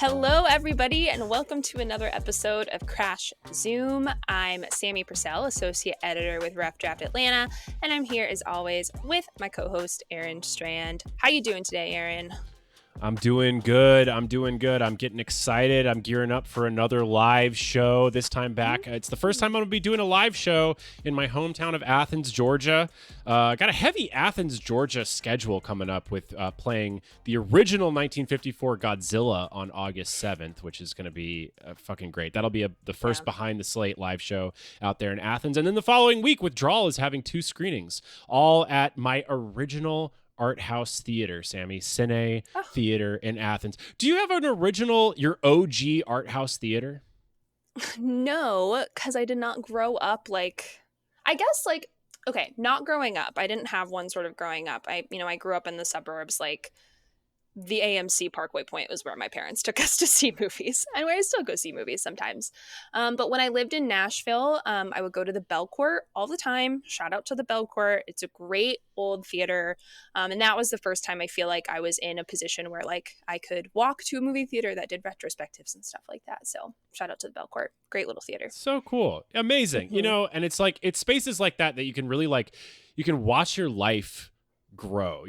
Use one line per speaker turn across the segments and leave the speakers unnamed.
Hello, everybody, and welcome to another episode of Crash Zoom. I'm Sammie Purcell, Associate Editor with Rough Draft Atlanta, and I'm here as always with my co-host Aaron Strand. How you doing today, Aaron?
I'm doing good. I'm getting excited. I'm gearing up for another live show. This time back, it's the first time I'm going to be doing a live show in my hometown of Athens, Georgia. Got a heavy Athens, Georgia schedule coming up with playing the original 1954 Godzilla on August 7th, which is going to be fucking great. That'll be the first Behind the Slate live show out there in Athens. And then the following week, Withdrawal is having 2 screenings, all at my original art house theater, Sammie, Cine Theater in Athens. Do you have an original, your OG art house theater?
No, because I did not grow up not growing up. I didn't have one sort of growing up. I grew up in the suburbs, like the AMC Parkway Point was where my parents took us to see movies, and where I still go see movies sometimes. But when I lived in Nashville, I would go to the Belcourt all the time. Shout out to the Belcourt. It's a great old theater. And that was the first time I feel like I was in a position where like I could walk to a movie theater that did retrospectives and stuff like that. So shout out to the Belcourt. Great little theater.
So cool. Amazing.
Mm-hmm.
And it's like, it's spaces like that you can really you can watch your life grow,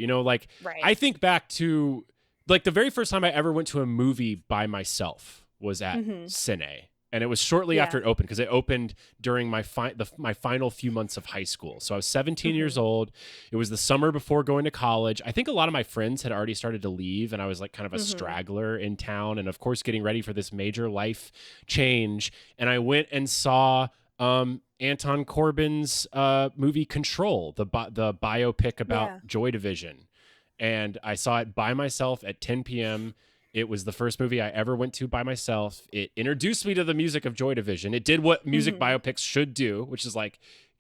right. I think back to the very first time I ever went to a movie by myself was at Cine. And it was shortly after it opened, because it opened during my final few months of high school. So I was 17 years old. It was the summer before going to college. I think a lot of my friends had already started to leave, and I was like kind of a straggler in town. And of course, getting ready for this major life change. And I went and saw Anton Corbin's movie Control, the biopic about Joy Division. And I saw it by myself at 10 p.m. It was the first movie I ever went to by myself. It introduced me to the music of Joy Division. It did what music biopics should do, which is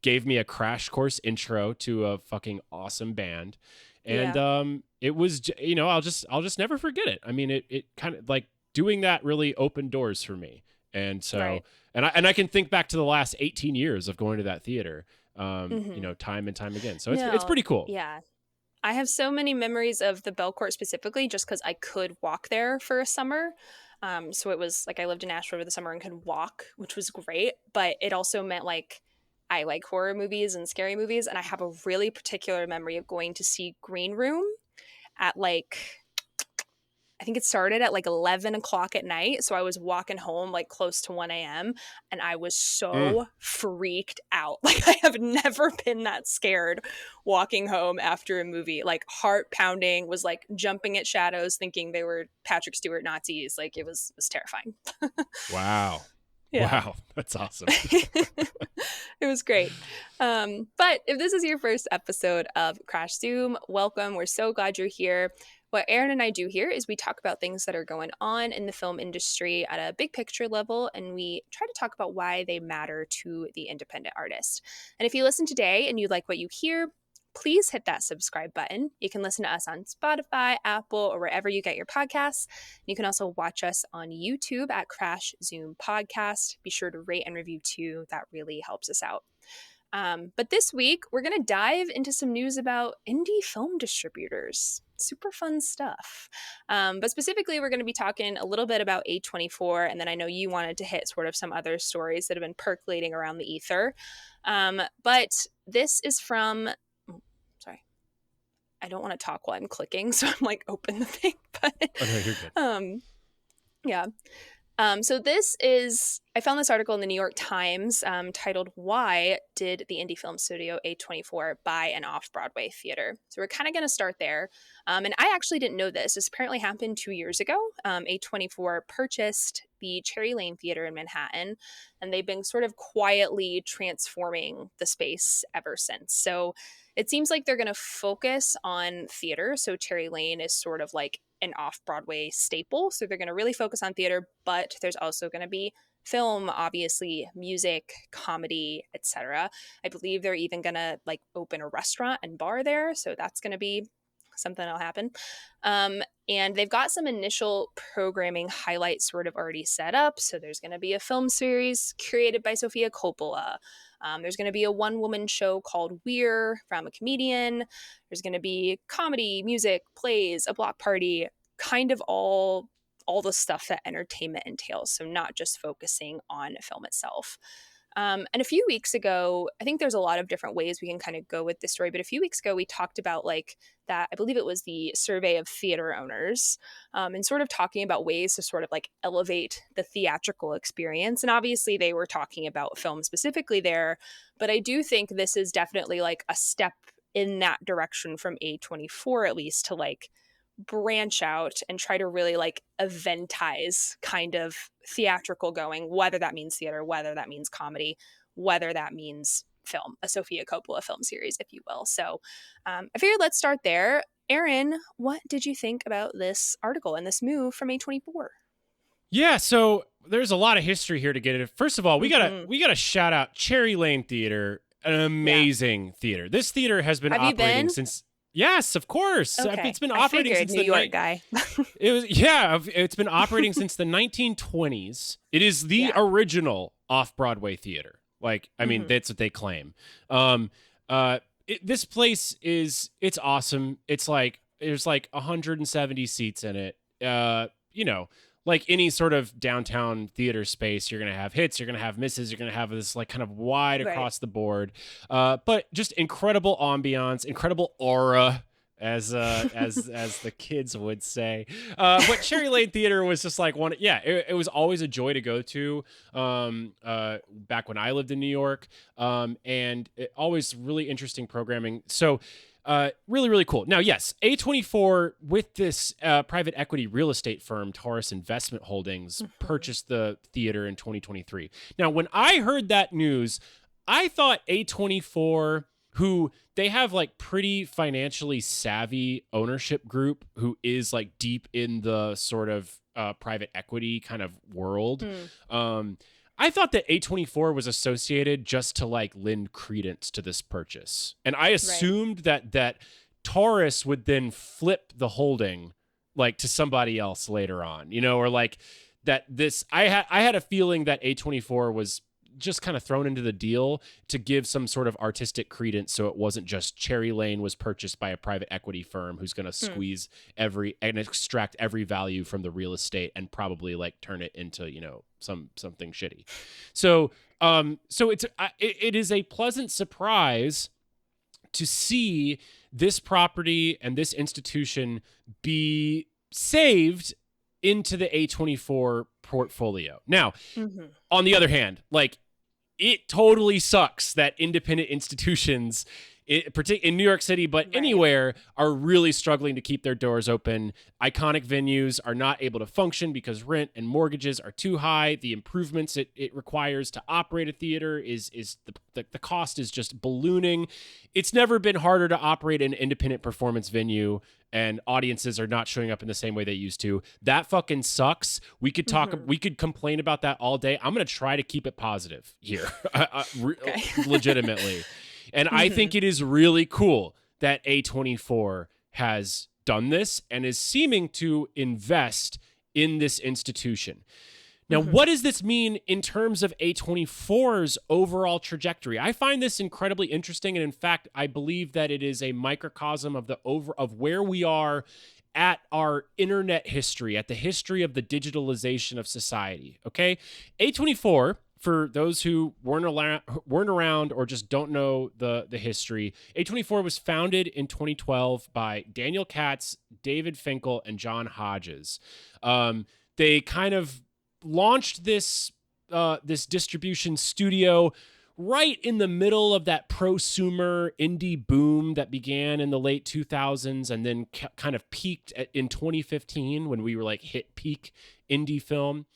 gave me a crash course intro to a fucking awesome band. And it was, I'll just never forget it. I mean, it kind of doing that really opened doors for me. And so, and I can think back to the last 18 years of going to that theater, time and time again. So it's pretty cool.
Yeah. I have so many memories of the Belcourt specifically just because I could walk there for a summer. So it was I lived in Nashville over the summer and could walk, which was great. But it also meant I like horror movies and scary movies. And I have a really particular memory of going to see Green Room at I think it started at 11 o'clock at night. So I was walking home close to 1 a.m. and I was so freaked out. I have never been that scared walking home after a movie. Heart pounding, was jumping at shadows thinking they were Patrick Stewart Nazis. It was terrifying.
Wow. Yeah. Wow. That's awesome.
It was great. But if this is your first episode of Crash Zoom, welcome. We're so glad you're here. What Aaron and I do here is we talk about things that are going on in the film industry at a big picture level, and we try to talk about why they matter to the independent artist. And if you listen today and you like what you hear, please hit that subscribe button. You can listen to us on Spotify, Apple, or wherever you get your podcasts. You can also watch us on YouTube at Crash Zoom Podcast. Be sure to rate and review too. That really helps us out. But this week, we're going to dive into some news about indie film distributors. Super fun stuff. But specifically, we're going to be talking a little bit about A24, and then I know you wanted to hit sort of some other stories that have been percolating around the ether. But this is from... sorry. I don't want to talk while I'm clicking, so I'm open the thing. But,
no, you're good.
Yeah. So this is, I found this article in the New York Times titled, "Why Did the Indie Film Studio A24 Buy an Off-Broadway Theater?" So we're kind of going to start there. And I actually didn't know this. This apparently happened 2 years ago. A24 purchased the Cherry Lane Theater in Manhattan, and they've been sort of quietly transforming the space ever since. So it seems like they're going to focus on theater. So Cherry Lane is sort of an off-Broadway staple. So they're going to really focus on theater, but there's also going to be film, obviously, music, comedy, etc. I believe they're even going to open a restaurant and bar there. So that's going to be something that'll happen. And they've got some initial programming highlights sort of already set up. So there's going to be a film series curated by Sofia Coppola. There's going to be a one-woman show called We're from a comedian. There's going to be comedy, music, plays, a block party, kind of all all the stuff that entertainment entails. So not just focusing on film itself. And a few weeks ago, I think there's a lot of different ways we can kind of go with this story. But a few weeks ago, we talked about like that, I believe it was the survey of theater owners, and sort of talking about ways to sort of like elevate the theatrical experience. And obviously they were talking about film specifically there, but I do think this is definitely like a step in that direction from A24, at least, to like branch out and try to really like eventize kind of theatrical going, whether that means theater, whether that means comedy, whether that means film, a Sofia Coppola film series, if you will. So I figured let's start there. Aaron, what did you think about this article and this move from A24?
Yeah, so there's a lot of history here to get into. First of all, we gotta shout out Cherry Lane Theater, an amazing theater. This theater has been operating since. Yes, of course.
Okay.
It's been operating since
New York guy.
It's been operating since the 1920s. It is the original off-Broadway theater. Like, I mean, that's what they claim. This place it's awesome. It's like there's like 170 seats in it. Like any sort of downtown theater space, you're going to have hits, you're going to have misses, you're going to have this like kind of wide across the board. But just incredible ambiance, incredible aura, as the kids would say. But Cherry Lane Theater was just like it was always a joy to go to back when I lived in New York. And always really interesting programming. So really, really cool. Now, yes, A24 with this private equity real estate firm, Taurus Investment Holdings, purchased the theater in 2023. Now, when I heard that news, I thought A24, who they have like pretty financially savvy ownership group who is like deep in the sort of private equity kind of world. I thought that A24 was associated just to like lend credence to this purchase. And I assumed that Taurus would then flip the holding like to somebody else later on, or like that this, I had a feeling that A24 was just kind of thrown into the deal to give some sort of artistic credence. So it wasn't just Cherry Lane was purchased by a private equity firm who's going to squeeze and extract every value from the real estate and probably like turn it into, something shitty. So it is a pleasant surprise to see this property and this institution be saved into the A24 portfolio. Now, on the other hand, like it totally sucks that independent institutions in New York City, but anywhere, are really struggling to keep their doors open. Iconic venues are not able to function because rent and mortgages are too high. The improvements it requires to operate a theater is the cost is just ballooning. It's never been harder to operate an independent performance venue, and audiences are not showing up in the same way they used to. That fucking sucks. We could talk. We could complain about that all day. I'm gonna try to keep it positive here, legitimately. And I think it is really cool that A24 has done this and is seeming to invest in this institution. Now, what does this mean in terms of A24's overall trajectory? I find this incredibly interesting. And in fact, I believe that it is a microcosm of where we are at our internet history, at the history of the digitalization of society. Okay. A24, for those who weren't around or just don't know the history, A24 was founded in 2012 by Daniel Katz, David Finkel, and John Hodges. They kind of launched this distribution studio right in the middle of that prosumer indie boom that began in the late 2000s and then kind of peaked in 2015 when we were like hit peak indie film.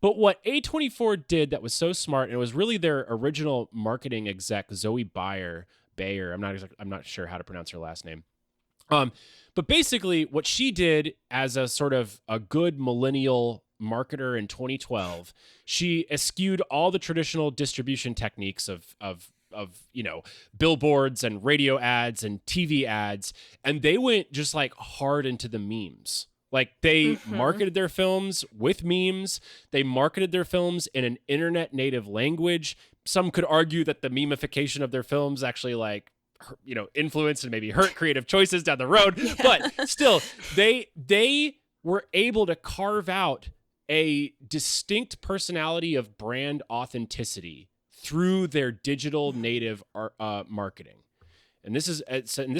But what A24 did that was so smart, and it was really their original marketing exec, Zoe Bayer. I'm not sure how to pronounce her last name. But basically what she did as a sort of a good millennial marketer in 2012, she eschewed all the traditional distribution techniques of billboards and radio ads and TV ads, and they went just like hard into the memes. Like they marketed their films with memes. They marketed their films in an internet native language. Some could argue that the memification of their films actually influenced and maybe hurt creative choices down the road. But still, they were able to carve out a distinct personality of brand authenticity through their digital native marketing. And this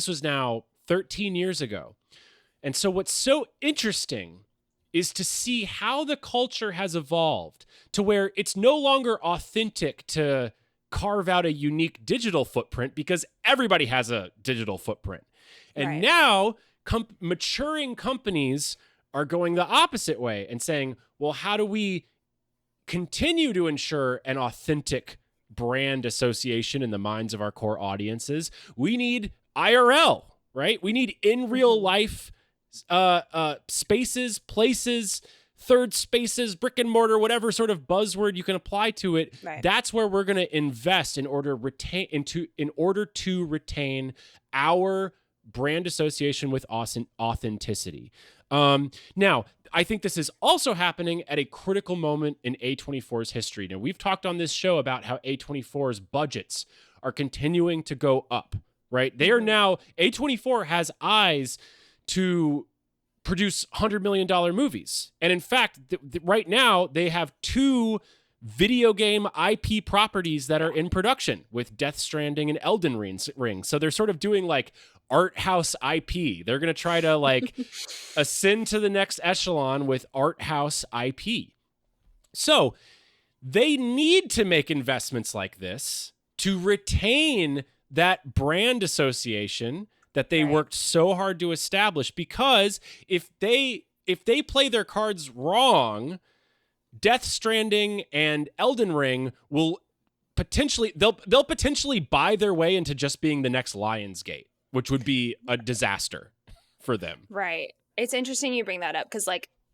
was now 13 years ago. And so what's so interesting is to see how the culture has evolved to where it's no longer authentic to carve out a unique digital footprint because everybody has a digital footprint. And now maturing companies are going the opposite way and saying, well, how do we continue to ensure an authentic brand association in the minds of our core audiences? We need IRL, right? We need in real life spaces, places, third spaces, brick and mortar, whatever sort of buzzword you can apply to it. Right. That's where we're going to invest in order to retain our brand association with authenticity. Now, I think this is also happening at a critical moment in A24's history. Now, we've talked on this show about how A24's budgets are continuing to go up, right? They are now, A24 has eyes to produce $100 million movies. And in fact, right now, they have 2 video game IP properties that are in production with Death Stranding and Elden Ring. So they're sort of doing like art house IP. They're going to try to like ascend to the next echelon with art house IP. So they need to make investments like this to retain that brand association that they worked so hard to establish, because if they play their cards wrong, Death Stranding and Elden Ring will potentially they'll potentially buy their way into just being the next Lionsgate, which would be a disaster for them.
Right. It's interesting you bring that up because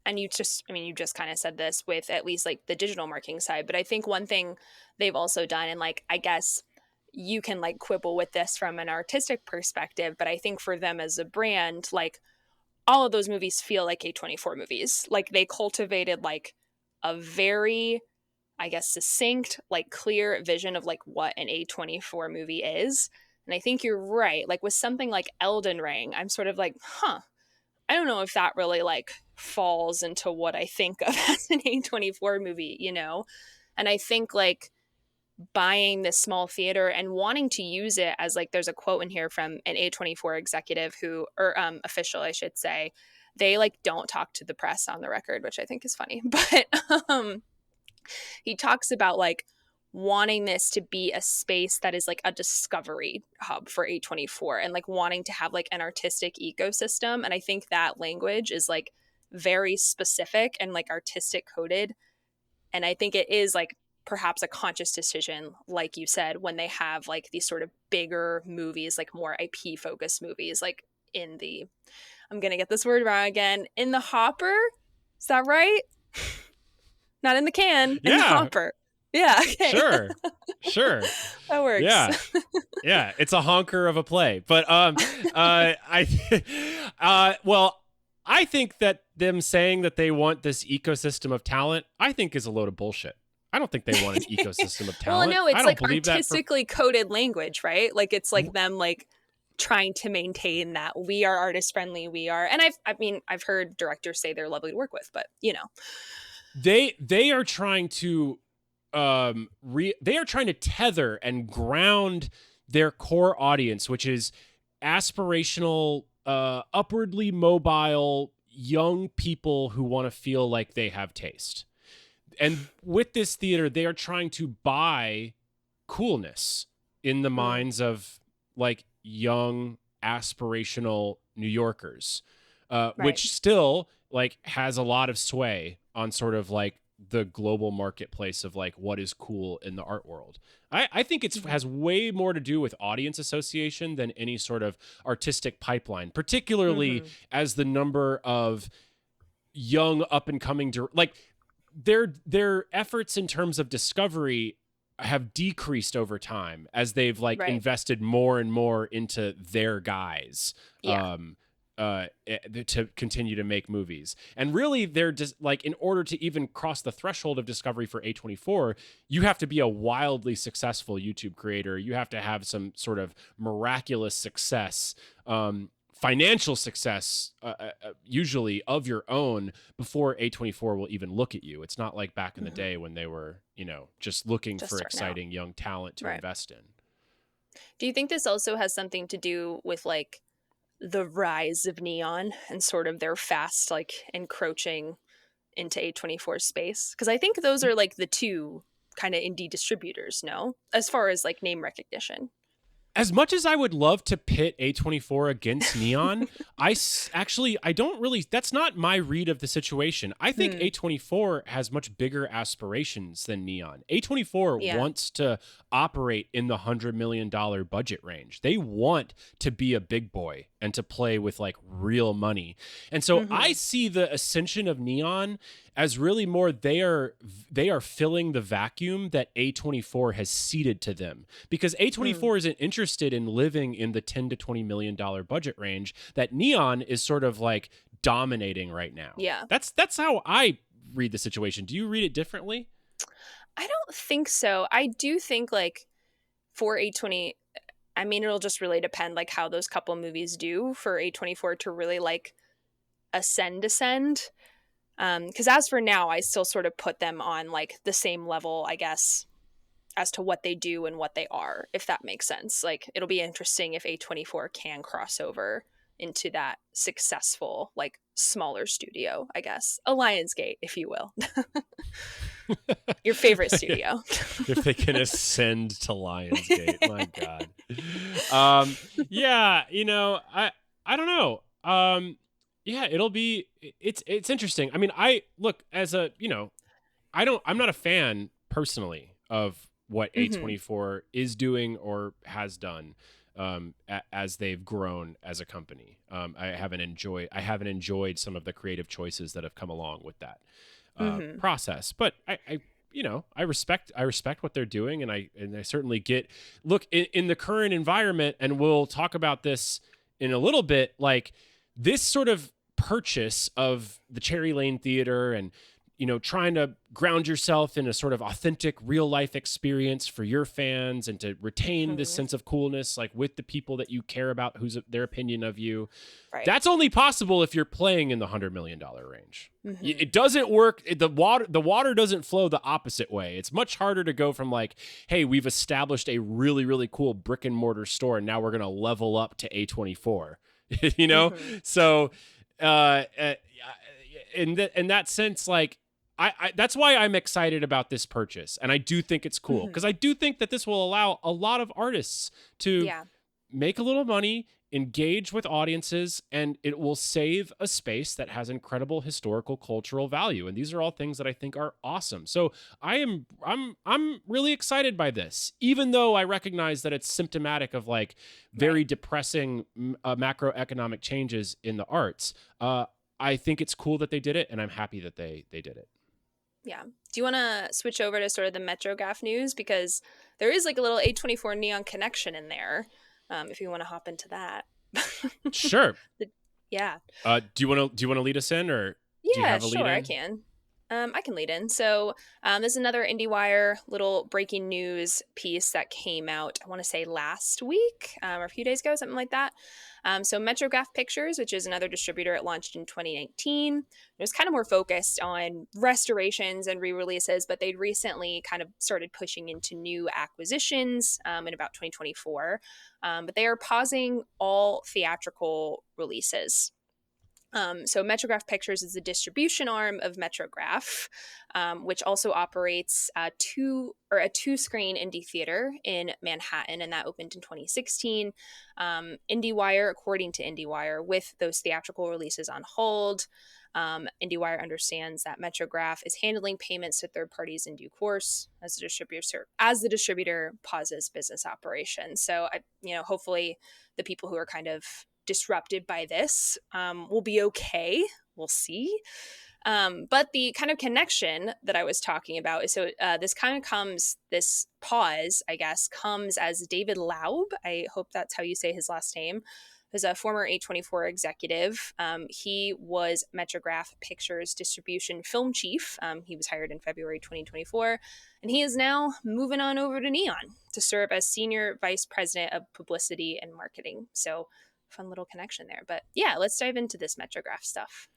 you just kind of said this with at least like the digital marketing side, but I think one thing they've also done, and like I guess you can like quibble with this from an artistic perspective, but I think for them as a brand, like all of those movies feel like A24 movies. Like they cultivated like a very, I guess, succinct, like clear vision of like what an A24 movie is. And I think you're right. Like with something like Elden Ring, I'm sort of like, I don't know if that really like falls into what I think of as an A24 movie, you know? And I think like buying this small theater and wanting to use it as like, there's a quote in here from an A24 executive official, I should say. They like don't talk to the press on the record, which I think is funny. But he talks about like wanting this to be a space that is like a discovery hub for A24 and like wanting to have like an artistic ecosystem. And I think that language is like very specific and like artistic coded. And I think it is like perhaps a conscious decision, like you said, when they have like these sort of bigger movies, like more IP focused movies, like in the, I'm going to get this word wrong again, in the hopper. Is that right? Not in the can, in the hopper. Yeah. Okay.
Sure.
That works.
Yeah. It's a honker of a play, but I think that them saying that they want this ecosystem of talent, I think is a load of bullshit. I don't think they want an ecosystem of talent.
Well, no, it's like artistically coded language, right? Like it's like them like trying to maintain that we are artist friendly. We are, and I've heard directors say they're lovely to work with, but you know,
they are trying to they are trying to tether and ground their core audience, which is aspirational, upwardly mobile young people who want to feel like they have taste. And with this theater, they are trying to buy coolness in the minds of like young aspirational New Yorkers, which still like has a lot of sway on sort of like the global marketplace of like what is cool in the art world. I think it has way more to do with audience association than any sort of artistic pipeline, particularly as the number of young up and coming like their efforts in terms of discovery have decreased over time as they've like invested more and more into their guys to continue to make movies. And really they're just like, in order to even cross the threshold of discovery for A24, you have to be a wildly successful YouTube creator. You have to have some sort of miraculous success financial success, usually of your own, before A24 will even look at you. It's not like back in the day when they were, just looking for exciting young talent to invest in.
Do you think this also has something to do with like the rise of Neon and sort of their fast like encroaching into A24 space? Because I think those are like the two kind of indie distributors, no? As far as like name recognition.
As much as I would love to pit A24 against Neon, I don't really, that's not my read of the situation. I think A24 has much bigger aspirations than Neon. A24 wants to operate in the $100 million budget range. They want to be a big boy and to play with like real money. And so I see the ascension of Neon as really more they are filling the vacuum that A24 has ceded to them, because A24 isn't interested in living in the $10 to $20 million budget range that Neon is sort of like dominating right now.
Yeah.
That's how I read the situation. Do you read it differently?
I don't think so. I do think like for A20, I mean, it'll just really depend like how those couple movies do for A24 to really like ascend. Because as for now, I still sort of put them on like the same level, I guess, as to what they do and what they are, if that makes sense. Like, it'll be interesting if A24 can cross over into that successful, like, smaller studio, I guess. A Lionsgate, if you will. Your favorite studio.
If they can ascend to Lionsgate, my God. Yeah, I don't know. Yeah, it's interesting. I mean, I'm not a fan personally of what A24 is doing or has done as they've grown as a company. I haven't enjoyed some of the creative choices that have come along with that process, but I respect what they're doing, and I certainly look in the current environment, and we'll talk about this in a little bit, like this sort of purchase of the Cherry Lane Theater and trying to ground yourself in a sort of authentic real life experience for your fans and to retain this sense of coolness like with the people that you care about, who's their opinion of you. Right. That's only possible if you're playing in the $100 million range. It doesn't work. The water doesn't flow the opposite way. It's much harder to go from like, hey, we've established a really, really cool brick and mortar store and now we're going to level up to A24, So, in that sense, like I that's why I'm excited about this purchase, and I do think it's cool because I do think that this will allow a lot of artists to make a little money, engage with audiences, and it will save a space that has incredible historical cultural value. And these are all things that I think are awesome. So I'm really excited by this, even though I recognize that it's symptomatic of like very depressing macroeconomic changes in the arts. I think it's cool that they did it, and I'm happy that they did it.
Yeah. Do you want to switch over to sort of the Metrograph news? Because there is like a little A24 Neon connection in there, if you want to hop into that.
Sure.
Yeah.
Do you want to lead us in, or do you have a lead in?
I can. I can lead in. So there's another Indiewire little breaking news piece that came out, I want to say last week or a few days ago, something like that. So Metrograph Pictures, which is another distributor, it launched in 2019. It was kind of more focused on restorations and re-releases, but they'd recently kind of started pushing into new acquisitions in about 2024. But they are pausing all theatrical releases. So Metrograph Pictures is the distribution arm of Metrograph, which also operates a two-screen indie theater in Manhattan, and that opened in 2016. Indiewire, according to Indiewire, with those theatrical releases on hold, Indiewire understands that Metrograph is handling payments to third parties in due course as the distributor pauses business operations. So, hopefully, the people who are kind of disrupted by this will be okay. We'll see. But the kind of connection that I was talking about is this pause, I guess, comes as David Laub. I hope that's how you say his last name. Who's a former A24 executive. He was Metrograph Pictures distribution film chief. He was hired in February 2024, and he is now moving on over to Neon to serve as senior vice president of publicity and marketing. So fun little connection there. But yeah, let's dive into this Metrograph stuff.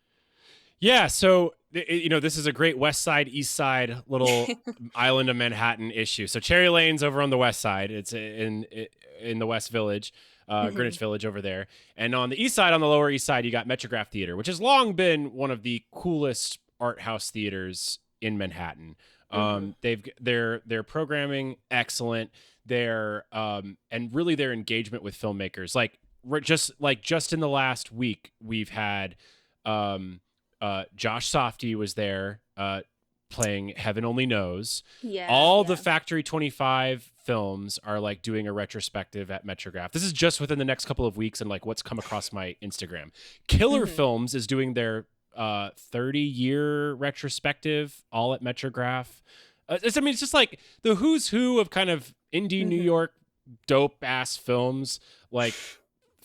Yeah, so this is a great West Side, East Side little island of Manhattan issue. So Cherry Lane's over on the West Side. It's in the West Village, Greenwich Village over there. And on the East Side, on the Lower East Side, you got Metrograph Theater, which has long been one of the coolest art house theaters in Manhattan. Their programming excellent. Their and really their engagement with filmmakers, just in the last week, we've had Josh Safdie was there playing Heaven Only Knows. All the Factory 25 films are like doing a retrospective at Metrograph. This is just within the next couple of weeks and like what's come across my Instagram. Killer Films is doing their 30-year retrospective all at Metrograph. It's just like the who's who of kind of indie New York dope ass films. Like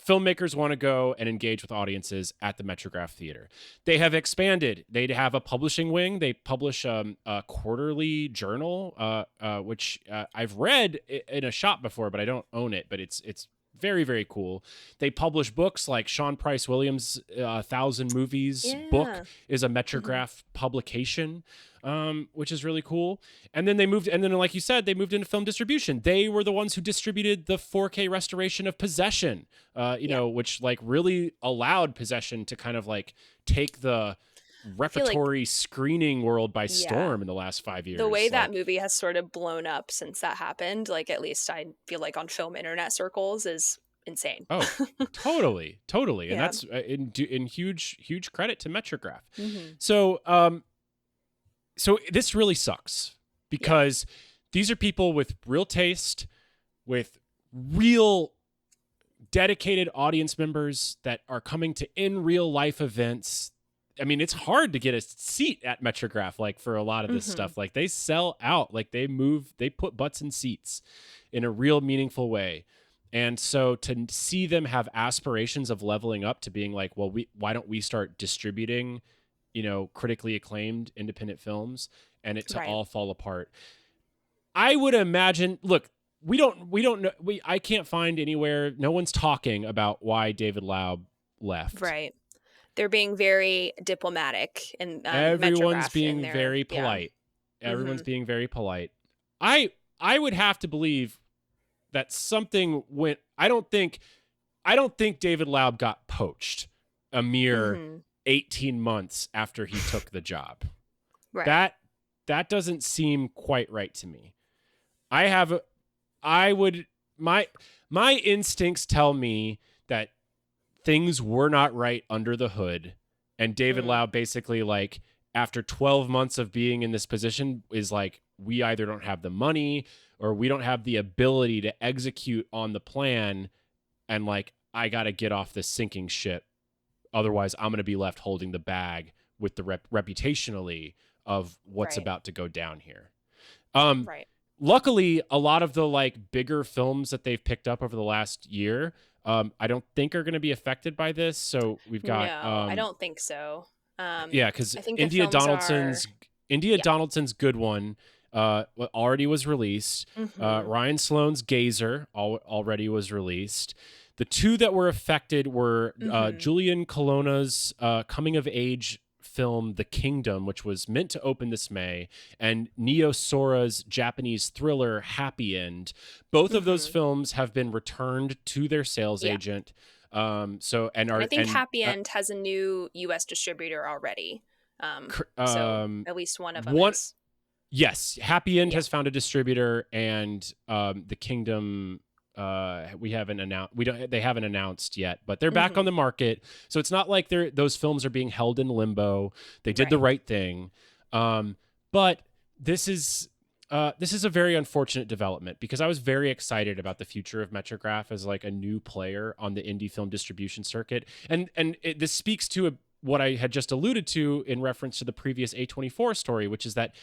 filmmakers want to go and engage with audiences at the Metrograph Theater. They have expanded. They have a publishing wing. They publish a quarterly journal, which I've read in a shop before, but I don't own it. But it's very, very cool. They publish books like Sean Price Williams' 1,000 Movies book is a Metrograph publication, which is really cool. And then like you said, they moved into film distribution. They were the ones who distributed the 4K restoration of Possession, which like really allowed Possession to kind of like take the repertory screening world by storm in the last 5 years.
The way that movie has sort of blown up since that happened, like at least I feel like on film internet circles, is insane.
Oh, totally. And that's in huge credit to Metrograph. So this really sucks because these are people with real taste, with real dedicated audience members that are coming to in real life events. I mean, it's hard to get a seat at Metrograph, like for a lot of this stuff. Like they sell out, like they put butts in seats in a real meaningful way. And so to see them have aspirations of leveling up to being like, well, why don't we start distributing, critically acclaimed independent films, and it to all fall apart. I would imagine, look, we don't know. I can't find anywhere. No one's talking about why David Laub left.
Right. They're being very diplomatic, and
everyone's being very polite. Everyone's being very polite. I would have to believe that something went. I don't think David Laub got poached a mere 18 months after he took the job. Right. That doesn't seem quite right to me. My instincts tell me that things were not right under the hood, and David Laub basically, like, after 12 months of being in this position, is like, we either don't have the money or we don't have the ability to execute on the plan, and like, I got to get off this sinking ship. Otherwise, I'm going to be left holding the bag with the reputationally of what's about to go down here. Luckily, a lot of the like bigger films that they've picked up over the last year, I don't think are going to be affected by this. So we've got.
No, I don't think so.
Because India Donaldson's Good One already was released. Ryan Sloane's Gazer already was released. The two that were affected were Julian Colonna's coming of age film The Kingdom, which was meant to open this May, and Neo Sora's Japanese thriller Happy End. Both of those films have been returned to their sales agent. I think Happy End has a new U.S. distributor already. So at least one of them is. Yes, Happy End has found a distributor, and The Kingdom they haven't announced yet, but they're back on the market. So it's not like those films are being held in limbo. They did the right thing. But this is a very unfortunate development, because I was very excited about the future of Metrograph as like a new player on the indie film distribution circuit. And this speaks to what I had just alluded to in reference to the previous A24 story, which is that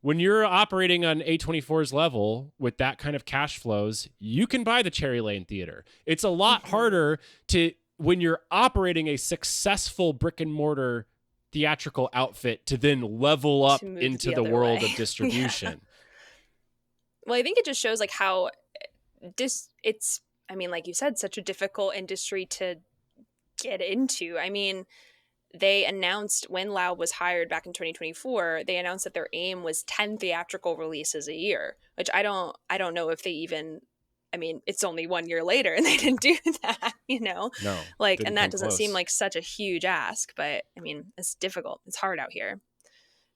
when you're operating on A24's level with that kind of cash flows, you can buy the Cherry Lane Theater. It's a lot harder when you're operating a successful brick and mortar theatrical outfit to then level up into the world of distribution.
Well, I think it just shows like how it's I mean, like you said, such a difficult industry to get into. I mean, they announced when Lau was hired back in 2024, they announced that their aim was 10 theatrical releases a year, which I don't know if they even, I mean, it's only 1 year later and they didn't do that, you know?
No,
Like,
didn't
and that
come
doesn't seem
close.
like such a huge ask, but I mean, it's difficult. It's hard out here.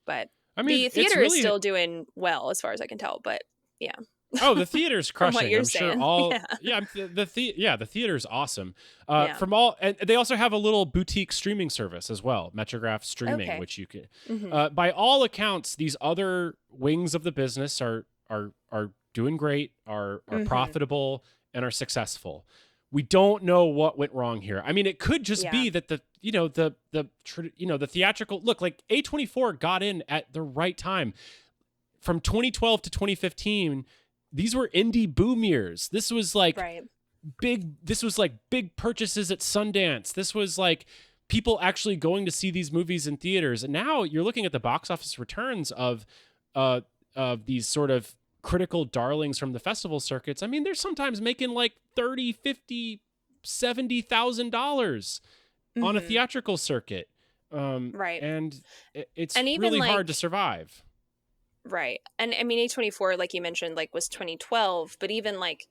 But
I mean,
the
it's
theater is
really
still doing well as far as I can tell, but yeah.
oh, the theater's
From what
crushing.
you're
I'm sure
saying.
all
Yeah.
yeah, the theater's awesome.
Yeah.
From all and they also have a little boutique streaming service as well, Metrograph streaming,
Okay.
which you can
Mm-hmm.
by all accounts, these other wings of the business are doing great, are
Mm-hmm.
profitable and are successful. We don't know what went wrong here. I mean, it could just
Yeah.
be that the theatrical look like A24 got in at the right time. From 2012 to 2015, these were indie boom years. This was like
Right.
big purchases at Sundance. This was like people actually going to see these movies in theaters. And now you're looking at the box office returns of these sort of critical darlings from the festival circuits. I mean, they're sometimes making like 30, 50, $70,000 on a
Mm-hmm.
theatrical circuit.
Right.
And it's
And even
really hard
like,
to survive.
right. And I mean, A24, like you mentioned, like was 2012, but even like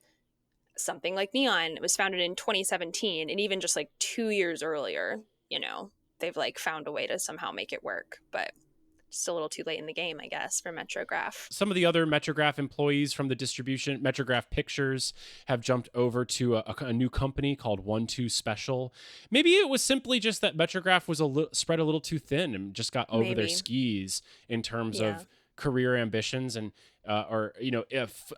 something like Neon was founded in 2017, and even just like 2 years earlier, you know, they've like found a way to somehow make it work, but still a little too late in the game, I guess, for Metrograph.
Some of the other Metrograph employees from the distribution, Metrograph Pictures, have jumped over to a new company called 1-2 Special. Maybe it was simply just that Metrograph was spread a little too thin and just got over their
Maybe.
skis in terms
Yeah.
of career ambitions and or you know if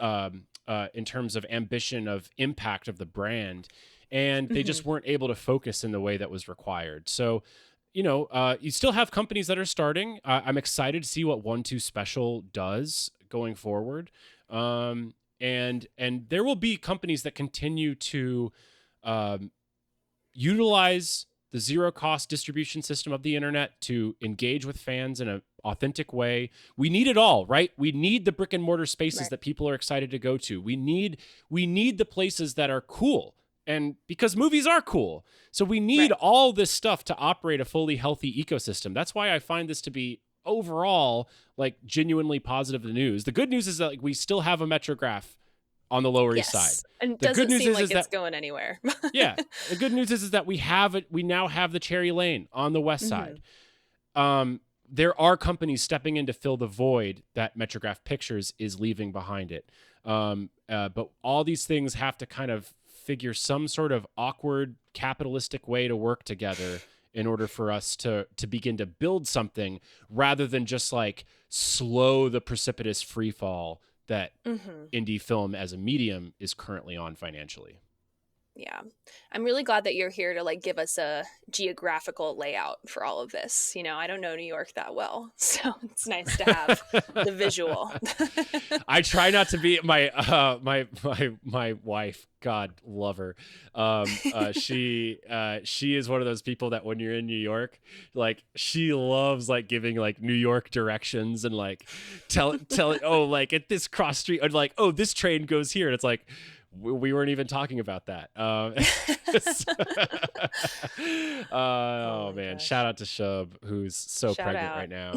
in terms of ambition of impact of the brand, and they
Mm-hmm.
just weren't able to focus in the way that was required. So you still have companies that are starting. I'm excited to see what 1-2 Special does going forward. And there will be companies that continue to um, utilize the zero cost distribution system of the internet to engage with fans in an authentic way. We need it all, right? We need the brick and mortar spaces
Right.
that people are excited to go to. We need the places that are cool. And because movies are cool. So we need
Right.
all this stuff to operate a fully healthy ecosystem. That's why I find this to be overall like genuinely positive news. The good news is that like, we still have a Metrograph on the Lower East Side.
Yes. And it
The good
doesn't
news
seem like
is
it's
that
going anywhere.
yeah, the good news is that we have it. We now have the Cherry Lane on the West
Mm-hmm.
Side. There are companies stepping in to fill the void that Metrograph Pictures is leaving behind it. But all these things have to kind of figure some sort of awkward capitalistic way to work together in order for us to begin to build something rather than just like slow the precipitous free fall that
Mm-hmm.
indie film as a medium is currently on financially.
Yeah. I'm really glad that you're here to like give us a geographical layout for all of this. You know, I don't know New York that well, so it's nice to have the visual.
I try not to be my wife. God love her. She is one of those people that when you're in New York, like she loves like giving like New York directions and like tell oh like at this cross street or like oh this train goes here and it's like we weren't even talking about that. Oh man,
gosh.
shout out to Shub who's so
Shout
pregnant
out.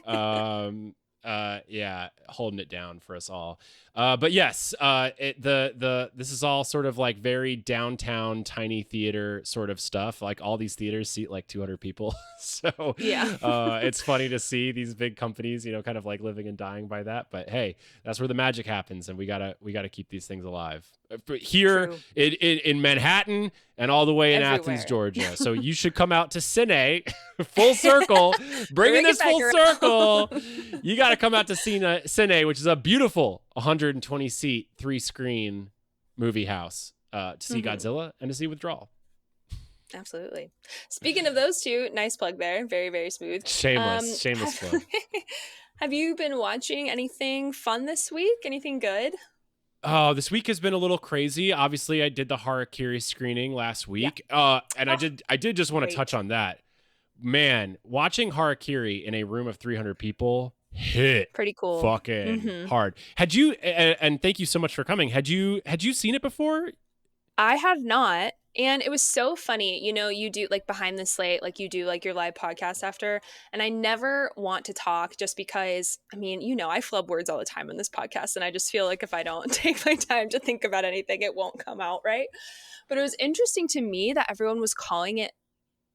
right now. Yeah, holding it down for us all. But yes, this is all sort of like very downtown tiny theater sort of stuff. Like all these theaters seat like 200 people. So
Yeah.
it's funny to see these big companies, kind of like living and dying by that. But hey, that's where the magic happens, and we gotta keep these things alive. But here
True.
in Manhattan and all the way in
Everywhere.
Athens, Georgia. So you should come out to Cine, full circle, bringing
Bring it
this
back
full
around.
circle. You got to come out to Cine, which is a beautiful 120 seat, 3-screen movie house to see
Mhm.
Godzilla and to see Withdrawal.
Absolutely. Speaking of those two, nice plug there. Very, very smooth.
Shameless plug.
Have you been watching anything fun this week? Anything good?
Oh, this week has been a little crazy. Obviously, I did the Harakiri screening last week. And
Oh,
I did just want to
great.
touch on that. Man, watching Harakiri in a room of 300 people hit
Pretty cool.
fucking
Mhm.
hard. Had you and thank you so much for coming. Had you seen it before?
I have not. And it was so funny, you know, you do like behind the slate, like you do like your live podcast after. And I never want to talk just because, I mean, you know, I flub words all the time on this podcast. And I just feel like if I don't take my time to think about anything, it won't come out right. But it was interesting to me that everyone was calling it,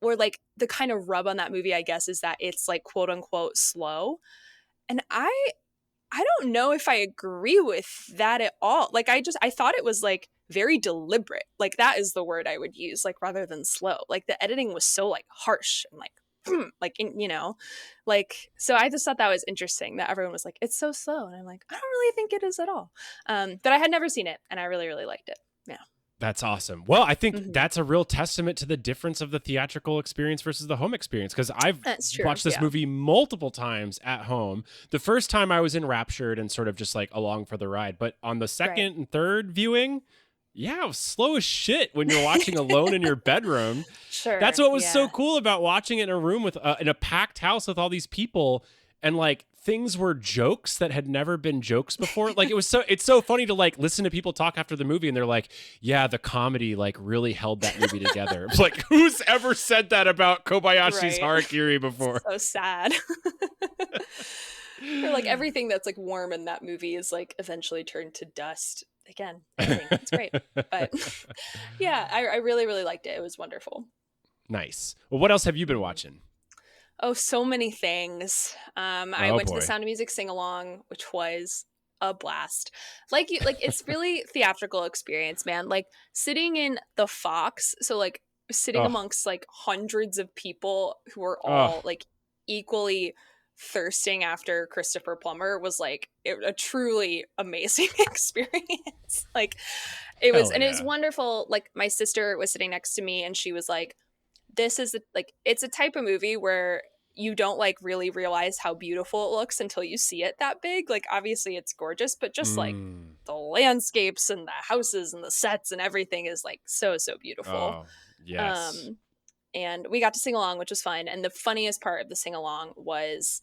or like the kind of rub on that movie, I guess, is that it's like quote unquote slow. And I don't know if I agree with that at all. Like I thought it was like very deliberate. Like that is the word I would use, like rather than slow. Like the editing was so like harsh and like like you know, like so I just thought that was interesting that everyone was like it's so slow and I'm like I don't really think it is at all. But I had never seen it and I really liked it. Yeah.
That's awesome. Well, I think that's a real testament to the difference of the theatrical experience versus the home experience, because I've watched this movie multiple times at home. The first time I was enraptured and sort of just like along for the ride, but on the second and third viewing, it was slow as shit when you're watching alone in your bedroom.
Sure.
That's what was so cool about watching it in a room with in a packed house with all these people, and like things were jokes that had never been jokes before. Like it's so funny to like listen to people talk after the movie and they're like, yeah, the comedy like really held that movie together. It's like, who's ever said that about Kobayashi's Harakiri before?
So sad. Or like everything that's like warm in that movie is like eventually turned to dust. Again, it's great. But yeah, I really liked it. It was wonderful.
Nice. Well, what else have you been watching?
Oh, so many things. I went to the Sound of Music sing-along, which was a blast. Like it's really theatrical experience, man. Like sitting in the Fox, so like sitting amongst like hundreds of people who are all like equally thirsting after Christopher Plummer was like a truly amazing experience. Like it was, and it was wonderful. Like my sister was sitting next to me and she was like, this is like, it's a type of movie where you don't like really realize how beautiful it looks until you see it that big. Like obviously it's gorgeous, but just like the landscapes and the houses and the sets and everything is like so beautiful.
Oh, yes.
And we got to sing along, which was fun. And the funniest part of the sing along was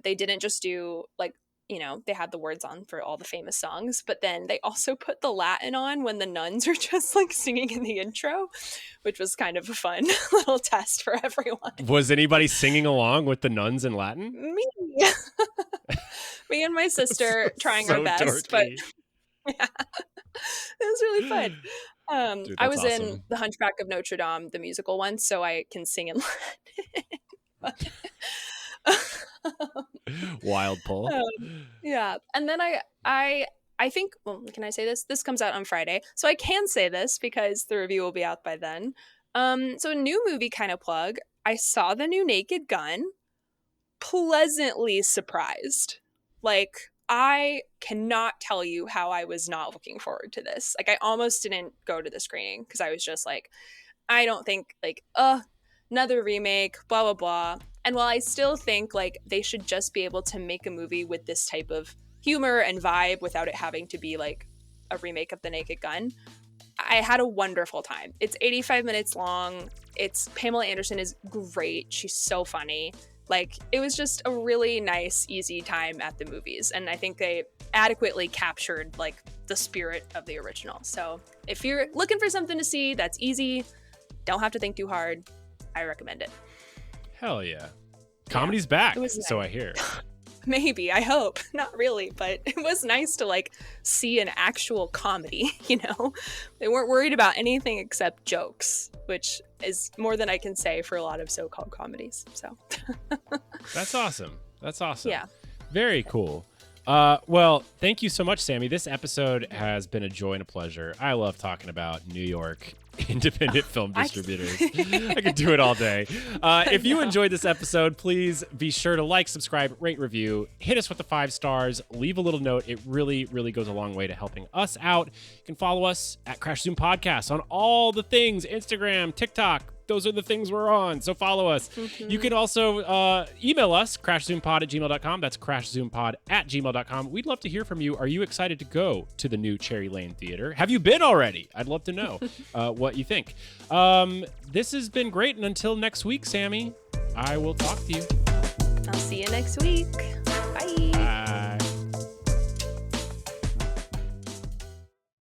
they didn't just do like, you know, they had the words on for all the famous songs, but then they also put the Latin on when the nuns are just like singing in the intro, which was kind of a fun little test for everyone.
Was anybody singing along with the nuns in Latin?
Me. Me and my sister trying our best, but yeah, it was really fun. Dude, I was in The Hunchback of Notre Dame, the musical one, so I can sing in Latin.
Wild pull.
Yeah. And then I think, well, can I say this? This comes out on Friday. So I can say this because the review will be out by then. So a new movie kind of plug. I saw the new Naked Gun. Pleasantly surprised. Like, I cannot tell you how I was not looking forward to this. Like, I almost didn't go to the screening because I was just like, I don't think, like, another remake, blah, blah, blah. And while I still think, like, they should just be able to make a movie with this type of humor and vibe without it having to be, like, a remake of The Naked Gun, I had a wonderful time. It's 85 minutes long. Pamela Anderson is great. She's so funny. Like, it was just a really nice, easy time at the movies. And I think they adequately captured, like, the spirit of the original. So if you're looking for something to see that's easy, don't have to think too hard, I recommend it.
Hell yeah. Comedy's back,
nice.
So I hear.
Maybe, I hope. Not really, but it was nice to like see an actual comedy, you know? They weren't worried about anything except jokes, which is more than I can say for a lot of so-called comedies. So
That's awesome.
Yeah.
Very cool. Well, thank you so much, Sammie. This episode has been a joy and a pleasure. I love talking about New York independent film distributors. I could do it all day. If you enjoyed this episode, please be sure to like, subscribe, rate, review, hit us with the 5 stars, leave a little note. It really goes a long way to helping us out. You can follow us at Crash Zoom Podcast on all the things, Instagram, TikTok. Those are the things we're on, so follow us. Mm-hmm. You can also email us, crashzoompod@gmail.com. That's crashzoompod@gmail.com. We'd love to hear from you. Are you excited to go to the new Cherry Lane Theater? Have you been already? I'd love to know what you think. This has been great, and until next week, Sammie, I will talk to you.
I'll see you next week. Bye.
Bye.